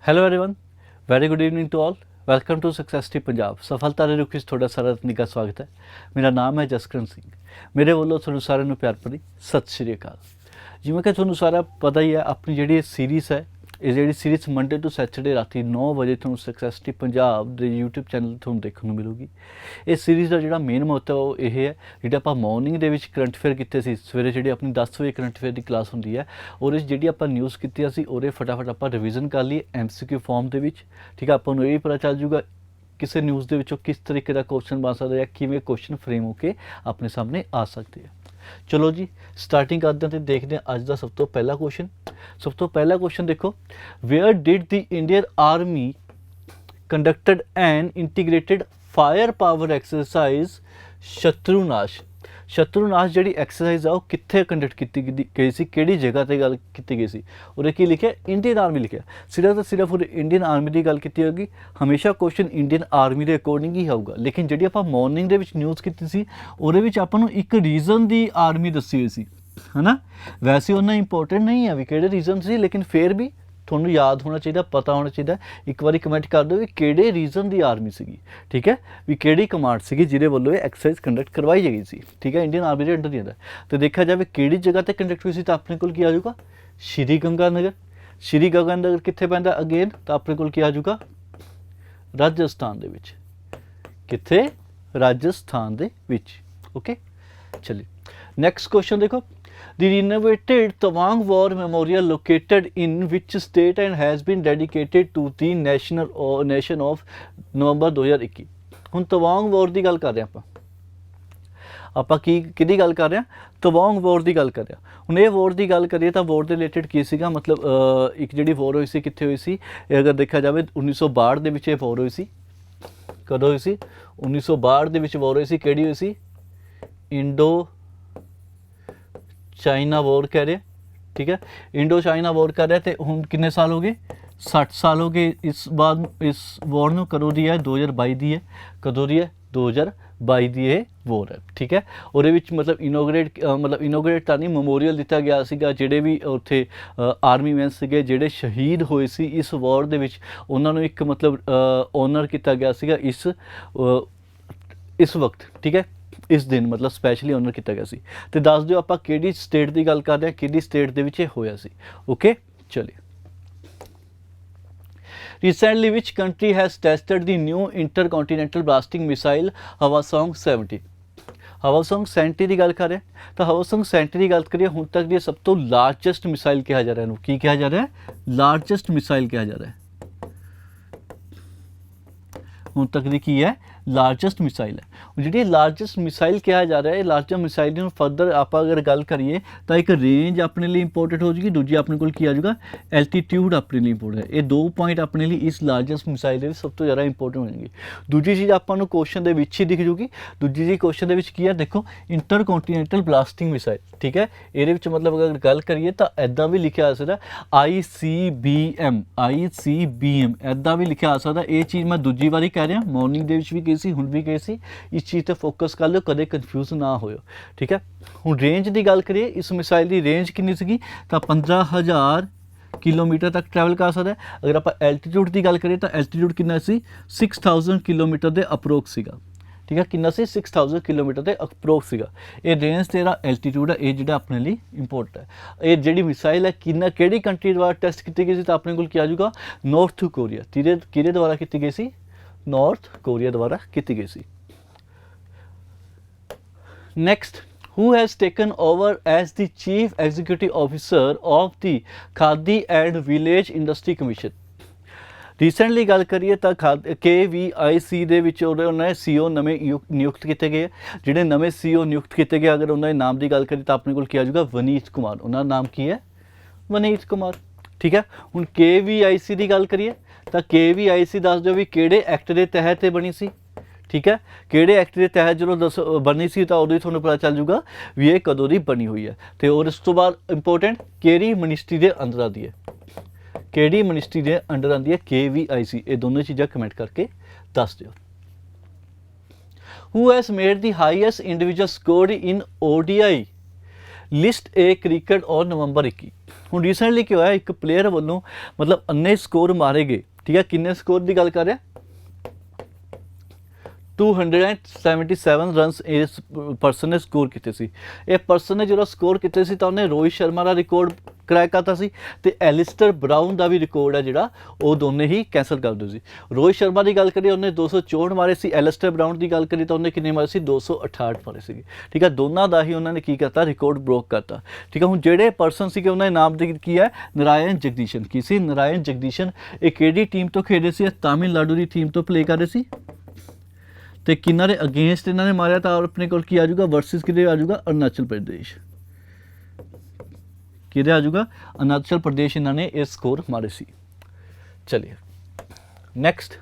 Hello everyone, very good evening to all. Welcome to success T Punjab. सफलता ਦੇ ਰੁਖ ਵਿੱਚ ਤੁਹਾਡਾ ਸਾਰਾ ਦਾ ਸਵਾਗਤ ਹੈ। ਮੇਰਾ ਨਾਮ ਹੈ ਜਸਕਰਨ ਸਿੰਘ। ਮੇਰੇ ਵੱਲੋਂ ਤੁਹਾਨੂੰ ਸਾਰਿਆਂ ਨੂੰ ਪਿਆਰ ਭਰੀ ਸਤਿ ਸ਼੍ਰੀ ਅਕਾਲ। ਜਿਵੇਂ ਕਿ ਤੁਹਾਨੂੰ ਸਾਰਾ ਪਤਾ ਹੀ ਹੈ, ਆਪਣੀ ਜਿਹੜੀ ਇਹ ਸੀਰੀਜ਼ ਹੈ, ਇਹ ਜਿਹੜੀ ਸੀਰੀਜ਼ ਮੰਡੇ ਟੂ ਸੈਟਰਡੇ ਰਾਤੀ 9 ਵਜੇ ਤੁਹਾਨੂੰ ਸਕਸੈਸ ਟੀ ਪੰਜਾਬ ਦੇ YouTube ਚੈਨਲ ਤੁਹਾਨੂੰ ਦੇਖਣ ਨੂੰ ਮਿਲੂਗੀ। ਇਸ ਸੀਰੀਜ਼ ਦਾ ਜਿਹੜਾ ਮੇਨ ਮਹੱਤਵ ਉਹ ਇਹ ਹੈ, ਜਿਹੜੇ ਆਪਾਂ ਮਾਰਨਿੰਗ ਦੇ ਵਿੱਚ ਕਰੰਟ ਅਫੇਅਰ ਕੀਤੇ ਸੀ, ਸਵੇਰੇ ਜਿਹੜੀ ਆਪਣੀ 10 ਵਜੇ ਕਰੰਟ ਅਫੇਅਰ ਦੀ ਕਲਾਸ ਹੁੰਦੀ ਹੈ, ਉਹਦੇ 'ਚ ਜਿਹੜੀ ਆਪਾਂ ਨਿਊਜ਼ ਕੀਤੀਆਂ ਸੀ ਉਹਦੇ ਫਟਾਫਟ ਆਪਾਂ ਰਿਵੀਜ਼ਨ ਕਰ ਲਈਏ MCQ ਫਾਰਮ ਦੇ ਵਿੱਚ। ਠੀਕ ਹੈ, ਆਪਾਂ ਨੂੰ ਇਹ ਵੀ ਪਤਾ ਚੱਲ ਜੂਗਾ ਕਿਸੇ ਨਿਊਜ਼ ਦੇ ਵਿੱਚੋਂ ਕਿਸ ਤਰੀਕੇ ਦਾ ਕੁਐਸਚਨ ਬਣ ਸਕਦਾ ਹੈ, ਕਿਵੇਂ ਕੁਐਸਚਨ ਫਰੇਮ ਹੋ ਕੇ ਆਪਣੇ ਸਾਹਮਣੇ ਆ ਸਕਦੇ ਆ। ਚਲੋ ਜੀ ਸਟਾਰਟਿੰਗ ਕਰਦੇ ਹਾਂ ਤੇ ਦੇਖਦੇ ਹਾਂ ਅੱਜ ਦਾ ਸਭ ਤੋਂ ਪਹਿਲਾ ਕੁਐਸਚਨ। ਸਭ ਤੋਂ ਪਹਿਲਾ ਕੁਐਸਚਨ ਦੇਖੋ, wear did the Indian army conducted N integrated fire power exercise ਸ਼ਤਰੂਨਾਸ਼। ਸ਼ਤਰੂਨਾਸ਼ ਜਿਹੜੀ ਐਕਸਰਸਾਈਜ਼ ਆ ਉਹ ਕਿੱਥੇ ਕੰਡਕਟ ਕੀਤੀ ਗਈ ਸੀ, ਕਿਹੜੀ ਜਗ੍ਹਾ ਤੇ ਗੱਲ ਕੀਤੀ ਗਈ ਸੀ। ਉਹਦੇ ਕੀ ਲਿਖਿਆ, ਇੰਡੀਅਨ ਆਰਮੀ ਲਿਖਿਆ। ਸਿਰਫ ਤਾਂ ਸਿਰਫ ਉਹਦੇ ਇੰਡੀਅਨ ਆਰਮੀ ਦੀ ਗੱਲ ਕੀਤੀ ਹੋਗੀ। ਹਮੇਸ਼ਾ ਕੁਐਸਚਨ ਇੰਡੀਅਨ ਆਰਮੀ ਦੇ ਅਕੋਰਡਿੰਗ ਹੀ ਆਊਗਾ, ਲੇਕਿਨ ਜਿਹੜੀ ਆਪਾਂ ਮਾਰਨਿੰਗ ਦੇ ਵਿੱਚ ਨਿਊਜ਼ ਕੀਤੀ ਸੀ ਉਹਦੇ ਵਿੱਚ ਆਪਾਂ ਨੂੰ ਇੱਕ ਰੀਜ਼ਨ ਦੀ ਆਰਮੀ ਦੱਸੀ ਹੋਈ ਸੀ, ਹੈ ਨਾ। ਵੈਸੇ ਉਹਨਾਂ ਇੰਪੋਰਟੈਂਟ ਨਹੀਂ ਹੈ ਵੀ ਕਿਹੜੇ ਰੀਜ਼ਨ ਸੀ, ਲੇਕਿਨ ਫਿਰ ਵੀ ਤੁਹਾਨੂੰ ਯਾਦ ਹੋਣਾ ਚਾਹੀਦਾ, ਪਤਾ ਹੋਣਾ ਚਾਹੀਦਾ। ਇੱਕ ਵਾਰੀ ਕਮੈਂਟ ਕਰ ਦਿਓ ਵੀ ਕਿਹੜੇ ਰੀਜ਼ਨ ਦੀ ਆਰਮੀ ਸੀਗੀ, ਠੀਕ ਹੈ, ਵੀ ਕਿਹੜੀ ਕਮਾਂਡ ਸੀਗੀ ਜਿਹਦੇ ਵੱਲੋਂ ਇਹ ਐਕਸਰਸਾਈਜ਼ ਕੰਡਕਟ ਕਰਵਾਈ ਗਈ ਸੀ। ਠੀਕ ਹੈ, ਇੰਡੀਅਨ ਆਰਮੀ ਦੇ ਅੰਡਰ ਦੀ ਆਉਂਦਾ। ਤੇ ਦੇਖਿਆ ਜਾਵੇ ਕਿਹੜੀ ਜਗ੍ਹਾ ਤੇ ਕੰਡਕਟ ਹੋਈ ਸੀ ਤਾਂ ਆਪਣੇ ਕੋਲ ਕੀ ਆ ਜਾਊਗਾ, ਸ਼੍ਰੀ ਗੰਗਾ ਨਗਰ। ਸ਼੍ਰੀ ਗੰਗਾ ਨਗਰ ਕਿੱਥੇ ਪੈਂਦਾ ਅਗੇਨ, ਤਾਂ ਆਪਣੇ ਕੋਲ ਕੀ ਆ ਜਾਊਗਾ, ਰਾਜਸਥਾਨ ਦੇ ਵਿੱਚ। ਕਿੱਥੇ, ਰਾਜਸਥਾਨ ਦੇ ਵਿੱਚ। ਓਕੇ, ਚਲਿਏ ਨੈਕਸਟ ਕੁਐਸਚਨ ਦੇਖੋ, the renovated Tawang War Memorial located in which state and has been dedicated to the nation of November 2021। ਹੁਣ ਤਵਾਂਗ ਵੋਰ ਦੀ ਗੱਲ ਕਰ ਰਹੇ ਆਪਾਂ ਕਿਹਦੀ ਗੱਲ ਕਰ ਰਹੇ ਹਾਂ, ਤਵਾਂਗ ਵੋਰ ਦੀ ਗੱਲ ਕਰ ਰਹੇ ਹਾਂ। ਹੁਣ ਇਹ ਵੋਰ ਦੀ ਗੱਲ ਕਰੀਏ ਤਾਂ ਵੋਰ ਦੇ ਰਿਲੇਟਡ ਕੀ ਸੀਗਾ, ਮਤਲਬ ਇੱਕ ਜਿਹੜੀ ਵੋਰ ਹੋਈ ਸੀ ਕਿੱਥੇ ਹੋਈ ਸੀ, ਇਹ ਅਗਰ ਦੇਖਿਆ ਜਾਵੇ 1962 ਦੇ ਵਿੱਚ ਇਹ ਵੋਰ ਹੋਈ ਸੀ। ਕਦੋਂ ਹੋਈ ਸੀ, 1962 ਦੇ ਵਿੱਚ ਵੋਰ ਹੋਈ ਸੀ। ਕਿਹੜੀ ਹੋਈ ਸੀ, ਇੰਡੋ ਚਾਈਨਾ ਵੋਰ ਕਹਿ ਰਹੇ। ਠੀਕ ਹੈ, ਇੰਡੋ ਚਾਈਨਾ ਵੋਰ ਕਰ ਰਿਹਾ। ਤੇ ਹੁਣ ਕਿੰਨੇ ਸਾਲ ਹੋ ਗਏ, 60 ਸਾਲ ਹੋ ਗਏ ਇਸ ਬਾਅਦ ਇਸ ਵੋਰ ਨੂੰ। ਕਦੋਂ ਦੀ ਹੈ, 2022 ਦੀ ਹੈ। ਕਦੋਂ ਦੀ ਹੈ, 2022 ਦੀ ਇਹ ਵੋਰ ਹੈ। ਠੀਕ ਹੈ, ਉਹਦੇ ਵਿੱਚ ਮਤਲਬ ਇਨੋਗਰੇਟ ਤਾਂ ਨਹੀਂ, ਮੈਮੋਰੀਅਲ ਦਿੱਤਾ ਗਿਆ ਸੀਗਾ। ਜਿਹੜੇ ਵੀ ਉੱਥੇ ਆਰਮੀ ਮੈਨ ਸੀਗੇ ਜਿਹੜੇ ਸ਼ਹੀਦ ਹੋਏ ਸੀ ਇਸ ਵੋਰ ਦੇ ਵਿੱਚ, ਉਹਨਾਂ ਨੂੰ ਇੱਕ ਮਤਲਬ ਓਨਰ ਕੀਤਾ ਗਿਆ ਸੀਗਾ ਇਸ ਵਕਤ। ਠੀਕ ਹੈ, ਇਸ ਦਿਨ ਮਤਲਬ ਸਪੈਸ਼ਲੀ ਓਨਰ ਕੀਤਾ ਗਿਆ ਸੀ। ਤੇ ਦੱਸ ਦਿਓ ਆਪਾਂ ਕਿਹੜੀ ਸਟੇਟ ਦੀ ਗੱਲ ਕਰ ਰਹੇ ਹਾਂ, ਕਿਹੜੀ ਸਟੇਟ ਦੇ ਵਿੱਚ ਇਹ ਹੋਇਆ ਸੀ। ਓਕੇ, ਚਲਿਏ। ਰੀਸੈਂਟਲੀ ਵਿਚ country has tested the new intercontinental ballistic missile Hwasong 70। Hwasong 70 ਦੀ ਗੱਲ ਕਰ ਰਹੇ ਹਾਂ ਤਾਂ ਹਵਾਸੋਂਗ 70 ਦੀ ਗੱਲ ਕਰੀਏ, ਹੁਣ ਤੱਕ ਦੀ ਸਭ ਤੋਂ ਲਾਰਜੈਸਟ ਮਿਸਾਈਲ ਕਿਹਾ ਜਾ ਰਿਹਾ। ਇਹਨੂੰ ਕੀ ਕਿਹਾ ਜਾ ਰਿਹਾ, ਲਾਰਜੈਸਟ ਮਿਸਾਈਲ ਕਿਹਾ ਜਾ ਰਿਹਾ। ਹੁਣ ਤੱਕ ਦੀ ਕੀ ਹੈ, ਲਾਰਜੈਸਟ ਮਿਸਾਈਲ ਹੈ। ਜਿਹੜੀ ਲਾਰਜੈਸਟ ਮਿਸਾਈਲ ਕਿਹਾ ਜਾ ਰਿਹਾ ਹੈ, ਇਹ ਲਾਰਜੈਸਟ ਮਿਸਾਈਲ ਨੂੰ ਫਰਦਰ ਆਪਾਂ ਅਗਰ ਗੱਲ ਕਰੀਏ ਤਾਂ ਇੱਕ ਰੇਂਜ ਆਪਣੇ ਲਈ ਇੰਪੋਰਟੈਂਟ ਹੋ ਜੂਗੀ, ਦੂਜੀ ਆਪਣੇ ਕੋਲ ਕੀ ਆ ਜਾਊਗਾ, ਐਲਟੀਟਿਊਡ ਆਪਣੇ ਲਈ ਇੰਪੋਰਟੈਂਟ ਹੈ। ਇਹ ਦੋ ਪੁਆਇੰਟ ਆਪਣੇ ਲਈ ਇਸ ਲਾਰਜੈਸਟ ਮਿਸਾਈਲ ਦੇ ਵਿੱਚ ਸਭ ਤੋਂ ਜ਼ਿਆਦਾ ਇੰਪੋਰਟੈਂਟ ਹੋ ਜਾਣਗੇ। ਦੂਜੀ ਚੀਜ਼ ਆਪਾਂ ਨੂੰ ਕੁਐਸਚਨ ਦੇ ਵਿੱਚ ਹੀ ਦਿਖ ਜੂਗੀ। ਦੂਜੀ ਚੀਜ਼ ਕੁਐਸਚਨ ਦੇ ਵਿੱਚ ਕੀ ਹੈ, ਦੇਖੋ ਇੰਟਰਕੌਂਟੀਨੈਂਟਲ ਬਲਾਸਟਿੰਗ ਮਿਸਾਈਲ। ਠੀਕ ਹੈ, ਇਹਦੇ ਵਿੱਚ ਮਤਲਬ ਅਗਰ ਗੱਲ ਕਰੀਏ ਤਾਂ ਇੱਦਾਂ ਵੀ ਲਿਖਿਆ ਆ ਸਕਦਾ ICBM ਇੱਦਾਂ ਵੀ ਲਿਖਿਆ ਆ ਸਕਦਾ। ਇਹ ਚੀਜ਼ ਮੈਂ ਦੂਜੀ ਵਾਰੀ ਕਹਿ ਰਿਹਾ, ਮਾਰਨਿੰਗ ਦੇ ਵਿੱਚ ਵੀ ਕਹੀ ਸੀ, ਹੁਣ ਵੀ ਕਹੀ ਸੀ। ਇਸ ਚੀਜ਼ ਤੇ ਫੋਕਸ ਕਰ ਲਿਓ, ਕਦੇ ਕਨਫਿਊਜ਼ ਨਾ ਹੋਇਓ। ਠੀਕ ਹੈ, ਹੁਣ ਰੇਂਜ ਦੀ ਗੱਲ ਕਰੀਏ, ਇਸ ਮਿਸਾਈਲ ਦੀ ਰੇਂਜ ਕਿੰਨੀ ਸੀਗੀ ਤਾਂ 15,000 ਕਿਲੋਮੀਟਰ ਤੱਕ ਟਰੈਵਲ ਕਰ ਸਕਦਾ ਹੈ। ਅਗਰ ਆਪਾਂ ਐਲਟੀਟਿਊਡ ਦੀ ਗੱਲ ਕਰੀਏ ਤਾਂ ਐਲਟੀਟਿਊਡ ਕਿੰਨਾ ਸੀ, 6000 ਕਿਲੋਮੀਟਰ ਦੇ ਅਪਰੋਕਸ ਸੀਗਾ। ਠੀਕ ਹੈ, ਕਿੰਨਾ ਸੀ, 6000 ਕਿਲੋਮੀਟਰ ਦੇ ਅਪਰੋਕਸ ਸੀਗਾ। ਇਹ ਰੇਂਜ ਤੇ ਜਿਹੜਾ ਐਲਟੀਟਿਊਡ ਹੈ, ਇਹ ਜਿਹੜਾ ਆਪਣੇ ਲਈ ਇੰਪੋਰਟੈਂਟ ਹੈ। ਇਹ ਜਿਹੜੀ ਮਿਸਾਈਲ ਹੈ ਕਿਹੜੀ ਕੰਟਰੀ ਦੁਆਰਾ ਟੈਸਟ ਕੀਤੀ ਗਈ ਸੀ ਤਾਂ ਆਪਣੇ ਕੋਲ ਕੀ ਆ ਜਾਊਗਾ, ਨਾਰਥ ਕੋਰੀਆ। ਕਿਹਦੇ ਦੁਆਰਾ ਕੀਤੀ ਗਈ ਸੀ, ਨਾਰਥ ਕੋਰੀਆ ਦੁਆਰਾ ਕੀਤੀ ਗਈ ਸੀ। Next, who has taken over as the Chief Executive Officer of the Khadi and Village Industry Commission? Recently ਗੱਲ ਕਰੀਏ ਤਾਂ KVIC ਦੇ ਵਿੱਚ ਉਹਨਾਂ ਦੇ CEO ਨਵੇਂ ਨਿਯੁਕਤ ਕੀਤੇ ਗਏ। ਜਿਹੜੇ ਨਵੇਂ CEO ਨਿਯੁਕਤ ਕੀਤੇ ਗਏ, ਅਗਰ ਉਹਨਾਂ ਦੇ ਨਾਮ ਦੀ ਗੱਲ ਕਰੀਏ ਤਾਂ ਆਪਣੇ ਕੋਲ ਕੀ ਆ ਜਾਊਗਾ, ਵਨੀਤ ਕੁਮਾਰ। ਉਹਨਾਂ ਦਾ ਨਾਮ ਕੀ ਹੈ, ਵਨੀਤ ਕੁਮਾਰ। ਠੀਕ ਹੈ, ਹੁਣ KVIC ਦੀ ਗੱਲ ਕਰੀਏ ਤਾਂ KVIC ਦੱਸ ਦਿਓ ਵੀ ਕਿਹੜੇ ਐਕਟ ਦੇ ਤਹਿਤ ਇਹ ਬਣੀ ਸੀ। ਠੀਕ ਹੈ, ਕਿਹੜੇ ਐਕਟ ਦੇ ਤਹਿਤ ਜਦੋਂ ਬਣੀ ਸੀ ਤਾਂ ਉਦੋਂ ਹੀ ਤੁਹਾਨੂੰ ਪਤਾ ਚੱਲ ਜੂਗਾ ਵੀ ਇਹ ਕਦੋਂ ਦੀ ਬਣੀ ਹੋਈ ਹੈ। ਤੇ ਔਰ ਇਸ ਤੋਂ ਬਾਅਦ ਇੰਪੋਰਟੈਂਟ, ਕਿਹੜੀ ਮਿਨਿਸਟਰੀ ਦੇ ਅੰਦਰ ਆਉਂਦੀ ਹੈ, ਕਿਹੜੀ ਮਿਨਿਸਟਰੀ ਦੇ ਅੰਡਰ ਆਉਂਦੀ ਹੈ KVIC। ਇਹ ਦੋਨੋਂ ਚੀਜ਼ਾਂ ਕਮੈਂਟ ਕਰਕੇ ਦੱਸ ਦਿਓ। Who has made the highest individual score in ODI list A cricket और नवंबर 21 ਹੁਣ ਰੀਸੈਂਟਲੀ ਕੀ ਹੋਇਆ ਇੱਕ ਪਲੇਅਰ ਵੱਲੋਂ ਮਤਲਬ ਅੰਨੇ ਸਕੋਰ ਮਾਰੇ ਗਏ ਠੀਕ ਹੈ ਕਿੰਨੇ ਸਕੋਰ ਦੀ ਗੱਲ ਕਰ ਰਿਹਾ 277 रनस इस परसन ने स्कोर किए सी ये परसन ने जो स्कोर किए सी तो उन्हें रोहित शर्मा का रिकॉर्ड क्रैक करता सी ते एलिस्टर ब्राउन का भी रिकॉर्ड है जोड़ा वो दोनों ही कैंसल कर दो सी रोहित शर्मा की गल करिए उन्हें 264 मारे सी एलिस्टर ब्राउन की गल करिए तो उन्हें कितने मारे सी 268 मारे सी ठीक है दोनों का ही उन्होंने की करता रिकॉर्ड ब्रोक करता ठीक है हुण जेडे परसन सी उन्होंने नाम की है नारायण जगदीशन की सी नारायण जगदीशन ये किहड़ी टीम तो खेड रहे सी तमिलनाडु की टीम तो प्ले कर रहे सी तो किन्ना दे अगेंस्ट इन्होंने मारिया तो अपने को आ जाऊगा वर्सिस कि आ जाऊगा अरुणाचल प्रदेश कि आ जाऊगा अरुणाचल प्रदेश इन्होंने ये स्कोर मारे सी चलिए नेक्स्ट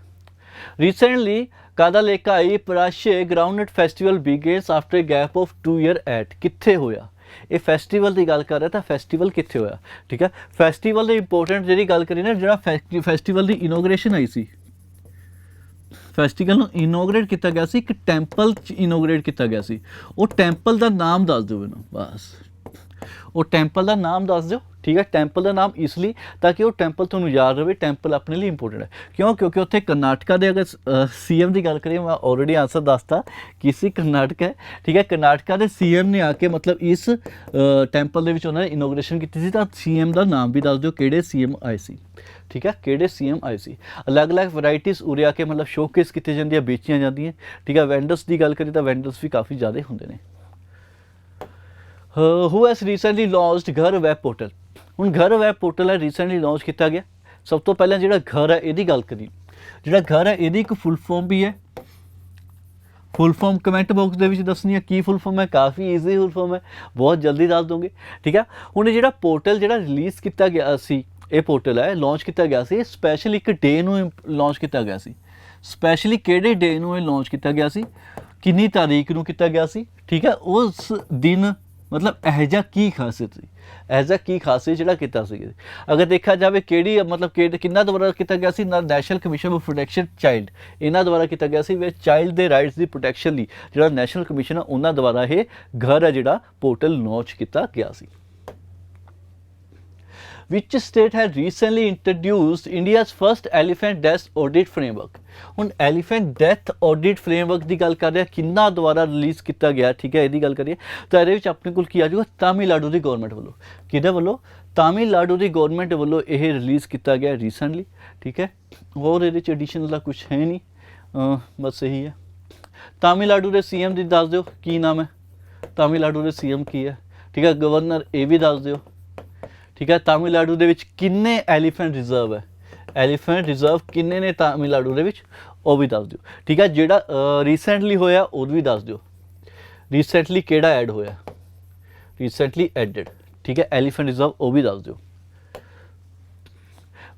रिसेंटली कादा लेका आई पराशे groundnut festival begins after gap of 2 year at कित्थे होया ये फैसटिवल की गल कर रहा था फैसटिवल कित्थे होया ठीक है फैसटिवल की इंपोर्टेंट जी गल करिए ना जो फैसटिवल की इनोग्रेशन आई सी फैसटिवल इनोग्रेट किया गया सी एक टैंपल इनोग्रेट किया गया सी वो टैंपल का नाम दस दो मैनू बस वो टैंपल का नाम दस दो ठीक है टैंपल का नाम इसलिए ताकि वो टैंपल थोड़ा याद रहे टैंपल अपने लिए इंपोर्टेंट है क्यों क्योंकि उत्थे कर्नाटका के अगर CM की गल करिए मैं ऑलरेडी आंसर दसता किसी कर्नाटक है ठीक है कर्नाटका के CM ने आके मतलब इस टैंपल के उन्होंने इनोग्रेशन की तो CM का नाम भी दस दो कि CM आए सी ठीक है किहड़े CM आए सी अलग अलग वैराइटीज़ उरे आके मतलब शोकेस की जाती बेचिया जाती ठीक है वेंडर्स की गल करिए तो वेंडर्स भी काफ़ी ज़्यादा होंगे ने हू हैज़ रिसेंटली लॉन्च्ड घर वैब पोर्टल हुण घर वैब पोर्टल है रिसेंटली लॉन्च किया गया सब तो पहले जो घर है यदी गल करिए जो घर है यदी एक फुल फॉर्म भी है फुल फॉर्म कमेंट बॉक्स के दसनी है की फुल फॉर्म है काफ़ी ईजी फुल फॉर्म है बहुत जल्दी दस दूँगे ठीक है हुण जो पोर्टल जो रिलीज़ किया गया सी ये पोर्टल है लॉन्च किया गया सी स्पैशल एक डे लॉन्च किया गया सी स्पैशली किहड़े डे लॉन्च किया गया सी कितनी तारीख नूं किया गया सी ठीक है उस दिन मतलब एहजा की खासियत सी एहजा की खासियत जिहड़ा कीता सी अगर देखा जाए किहड़ी मतलब किन्ना द्वारा किया गया सी national commission of protection child इन्हां द्वारा किया गया सी वे चाइल्ड दे राइट्स की प्रोटैक्शन लई जिहड़ा नैशनल कमीशन है उन्हां द्वारा ये घर है जिहड़ा पोर्टल लॉन्च किया गया सी Which state had recently introduced India's first elephant death audit framework? ਹੁਣ एलिफेंट डेथ ऑडिट फ्रेमवर्क की गल कर रहे हैं किन्ना द्वारा रिलीज़ किया गया ठीक है यदि गल करिए तो ये अपने को आ जाऊगा तमिलनाडु की गौरमेंट वालों किहदे वालों तमिलनाडु की गौरमेंट वालों यह रिलीज़ किया गया रिसेंटली ठीक है और ये एडिशनल का कुछ है नहीं बस यही है तमिलनाडु के CM की दस दो की नाम है तमिलनाडु के CM की है ठीक है गवर्नर ये भी दस दो ठीक है तमिलनाडु के किन्ने एलीफेंट रिजर्व है एलीफेंट रिजर्व किन्ने ने तमिलनाडु के भी दस दो ठीक है जोड़ा रिसेंटली होया वो भी दस दो रिसेंटली केड़ा ऐड होया रिसेंटली एडेड ठीक है एलीफेंट रिजर्व वो भी दस दो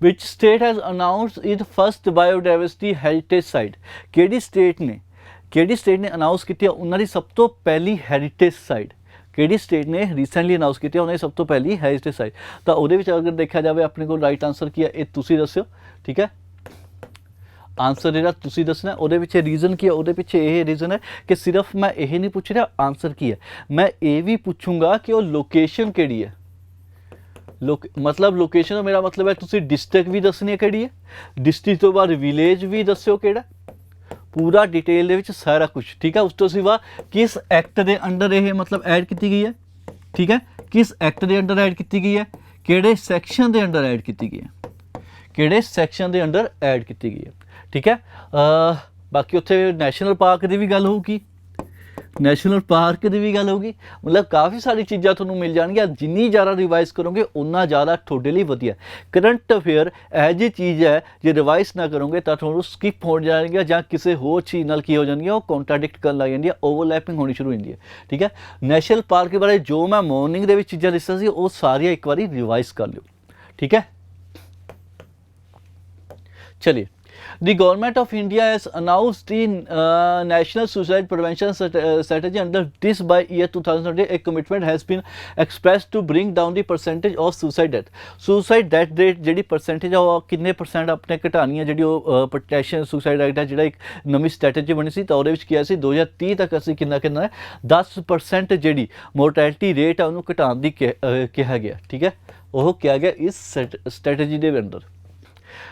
which state has announce it first biodiversity heritage site केड़ी स्टेट ने अनाउंस की उन्होंने सब तो पहली हैरीटेज साइट किहड़ी स्टेट ने रिसेंटली अनाउंस की उन्हें सब तो पहली हैरीटेज साइट तो वो अगर देखा जाए अपने को राइट आंसर की है ये तुसी दस्यो ठीक है आंसर जो तुसी दसना वो रीजन की है वो पिछे ये रीजन है कि सिर्फ मैं ये नहीं पूछ रहा आंसर की है मैं ये भी पूछूंगा कि वो लोकेशन केड़ी है मतलब लोकेशन मेरा मतलब है तुसी डिस्ट्रिक्ट भी दसनी है केड़ी है डिस्ट्रिक्ट तो बाद विलेज भी दस्यो केड़ा पूरा डिटेल सारा कुछ ठीक है उस तो सिवा किस एक्ट के अंडर ये मतलब ऐड की गई है ठीक है किस एक्ट के अंडर ऐड की गई है किहड़े सैक्शन के अंडर ऐड की गई है किहड़े सैक्शन के अंडर ऐड की गई है ठीक है बाकी उत्थे नैशनल पार्क की भी गल होगी नैशनल पार्क की भी गल होगी मतलब काफ़ी सारी चीज़ां तुहानूं मिल जाएगी जिन्नी ज़्यादा रिवाइज़ करोगे उन्ना ज़्यादा तुहाडे लई वधिया करंट अफेयर यह जी चीज़ है जो रिवाइज़ ना करोगे तो तुहानूं स्किप हो जाएगी जां किसी होर चीज़ नाल की हो जाएगी वो कॉन्ट्राडिक्ट करन लग जाती है ओवरलैपिंग होनी शुरू हो जाती है ठीक है नैशनल पार्क के बारे जो मैं मॉर्निंग दे विच चीज़ां दस्सियां सी वो सारियां एक बारी रिवाइज़ कर लिओ ठीक है चलिए The government of India has announced the national suicide prevention strategy. Under this, by year 2020, a commitment has been expressed to bring down the percentage of suicide death. Suicide death rate ਜਿਹੜੀ percentage ਆ ਉਹ ਕਿੰਨੇ percent ਆਪਣੇ ਘਟਾਣੀ ਹੈ, ਜਿਹੜੀ ਉਹ protection suicide act ਹੈ ਜਿਹੜਾ ਇੱਕ ਨਵੀਂ ਸਟ੍ਰੈਟਜੀ ਬਣੀ ਸੀ ਤਾਂ ਉਹਦੇ ਵਿੱਚ ਕਿਹਾ ਸੀ 2030 ਤੱਕ ਅਸੀਂ ਕਿੰਨਾ ਹੈ 10% ਜਿਹੜੀ ਮੋਰਟੈਲਿਟੀ ਰੇਟ ਆ ਉਹਨੂੰ ਘਟਾਉਣ ਦੀ ਕਿਹਾ ਗਿਆ, ਠੀਕ ਹੈ, ਉਹ ਕਿਹਾ ਗਿਆ ਇਸ ਸਟ੍ਰੈਟਜੀ ਦੇ ਅੰਦਰ।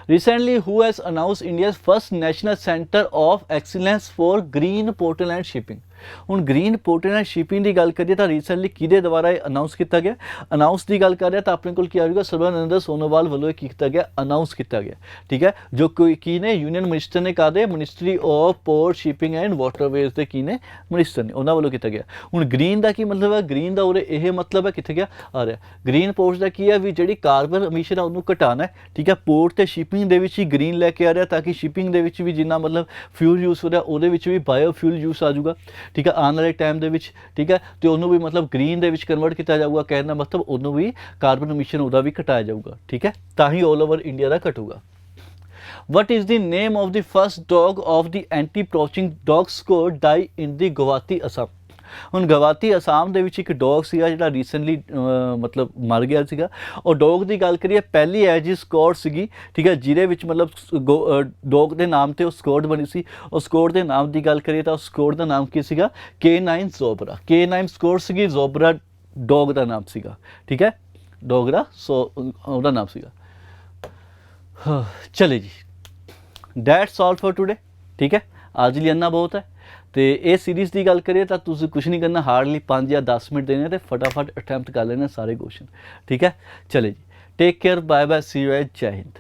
Recently, who has announced India's first national center of excellence for green portal and shipping? ਹੁਣ ਗ੍ਰੀਨ ਪੋਰਟਲ ਐਂਡ ਸ਼ਿਪਿੰਗ ਦੀ ਗੱਲ ਕਰੀਏ ਤਾਂ ਰੀਸੈਂਟਲੀ ਕਿਹਦੇ ਦੁਆਰਾ ਇਹ ਅਨਾਊਂਸ ਕੀਤਾ ਗਿਆ? ਅਨਾਊਂਸ ਦੀ ਗੱਲ ਕਰ ਰਿਹਾ ਤਾਂ ਆਪਣੇ ਕੋਲ ਕੀ ਆਵੇਗਾ, ਸਰਬਾਨੰਦ ਸੋਨੋਵਾਲ ਵੱਲੋਂ ਇਹ ਕੀਤਾ ਗਿਆ, ਅਨਾਊਂਸ ਕੀਤਾ ਗਿਆ, ਠੀਕ ਹੈ, ਜੋ ਕੋਈ ਕੀ ਨੇ ਯੂਨੀਅਨ ਮਿਨਿਸਟਰ ਨੇ ਕਾਹਦੇ, ministry of port shipping and waterways ਦੇ ਕੀ ਨੇ ਮਿਨਿਸਟਰ ਨੇ, ਉਹਨਾਂ ਵੱਲੋਂ ਕੀਤਾ ਗਿਆ। ਹੁਣ ਗ੍ਰੀਨ ਦਾ ਕੀ ਮਤਲਬ ਹੈ? ਗ੍ਰੀਨ ਦਾ ਉਰੇ ਇਹ ਮਤਲਬ ਹੈ ਕਿੱਥੇ ਗਿਆ ਆ ਰਿਹਾ, ਗ੍ਰੀਨ ਪੋਰਟਸ ਦਾ ਕੀ ਹੈ ਵੀ ਜਿਹੜੀ ਕਾਰਬਨ ਐਮਿਸ਼ਨ ਆ ਉਹਨੂੰ ਘਟਾਉਣਾ ਹੈ, ਠੀਕ ਹੈ, ਪੋਰਟ ਤੇ ਸ਼ਿਪਿੰਗ ਦੇ ਵਿੱਚ ਹੀ ਗ੍ਰੀਨ ਲੈ ਕੇ ਆ ਰਿਹਾ ਤਾਂ ਕਿ ਸ਼ਿਪਿੰਗ ਦੇ ਵਿੱਚ ਵੀ ਜਿੰਨਾ ਮਤਲਬ ਫਿਊਲ ਯੂਜ਼ ਹੋ ਰਿਹਾ ਉਹਦੇ ਵਿੱਚ ਵੀ ਬਾਇਓ ਫਿਊਲ ਯੂਜ਼ ਆ ਜਾਊਗਾ, ਠੀਕ ਹੈ, ਆਉਣ ਵਾਲੇ ਟਾਈਮ ਦੇ ਵਿੱਚ, ਠੀਕ ਹੈ, ਤੇ ਉਹਨੂੰ ਵੀ ਮਤਲਬ ਗ੍ਰੀਨ ਦੇ ਵਿੱਚ ਕਨਵਰਟ ਕੀਤਾ ਜਾਊਗਾ, ਕਹਿਣ ਦਾ ਮਤਲਬ ਉਹਨੂੰ ਵੀ ਕਾਰਬਨ ਐਮਿਸ਼ਨ ਉਹਦਾ ਵੀ ਘਟਾਇਆ ਜਾਊਗਾ, ਠੀਕ ਹੈ, ਤਾਂ ਹੀ ਆਲ ਓਵਰ ਇੰਡੀਆ ਦਾ ਘਟੂਗਾ। What is the name of the first dog of the anti-poaching dog squad die in the Guwahati, Assam? ਹੁਣ ਗੁਵਾਹਾਟੀ ਅਸਾਮ ਦੇ ਵਿੱਚ ਇੱਕ ਡੌਗ ਸੀਗਾ ਜਿਹੜਾ ਰੀਸੈਂਟਲੀ ਮਤਲਬ ਮਰ ਗਿਆ ਸੀਗਾ। ਉਹ ਡੌਗ ਦੀ ਗੱਲ ਕਰੀਏ ਪਹਿਲੀ ਐਜ ਸਕੋਡ ਸੀਗੀ, ਠੀਕ ਹੈ, ਜਿਹਦੇ ਵਿੱਚ ਮਤਲਬ ਡੌਗ ਦੇ ਨਾਮ ਤੇ ਉਹ ਸਕੋਡ ਬਣੀ ਸੀ। ਉਹ ਸਕੋਡ ਦੇ ਨਾਮ ਦੀ ਗੱਲ ਕਰੀਏ ਤਾਂ ਉਸ ਸਕੋਡ ਦਾ ਨਾਮ ਕੀ ਸੀਗਾ? K9 ਜ਼ੋਬਰਾ। K9 ਸਕੋਡ ਸੀਗੀ, ਜ਼ੋਬਰਾ ਡੌਗ ਦਾ ਨਾਮ ਸੀਗਾ, ਠੀਕ ਹੈ, ਡੌਗ ਦਾ ਉਹਦਾ ਨਾਮ ਸੀਗਾ। ਚਲੇ ਜੀ, ਡੈਟਸ ਆਲ ਫॉर ਟੂਡੇ, ਠੀਕ ਹੈ, ਅੱਜ ਲਈ ਇੰਨਾ ਬਹੁਤ ਹੈ। ਤੇ ਇਹ ਸੀਰੀਜ਼ ਦੀ ਗੱਲ ਕਰੀਏ ਤਾਂ ਤੁਸੀਂ ਕੁਛ ਨਹੀਂ ਕਰਨਾ, ਹਾਰਡਲੀ 5 ਜਾਂ 10 ਮਿੰਟ ਦੇਣੇ ਤੇ ਫਟਾਫਟ ਅਟੈਂਪਟ ਕਰ ਲੈਣੇ ਸਾਰੇ ਕੁਐਸਚਨ, ਠੀਕ ਹੈ। ਚਲੇ ਜੀ, take care, bye bye, see you, Jai Hind.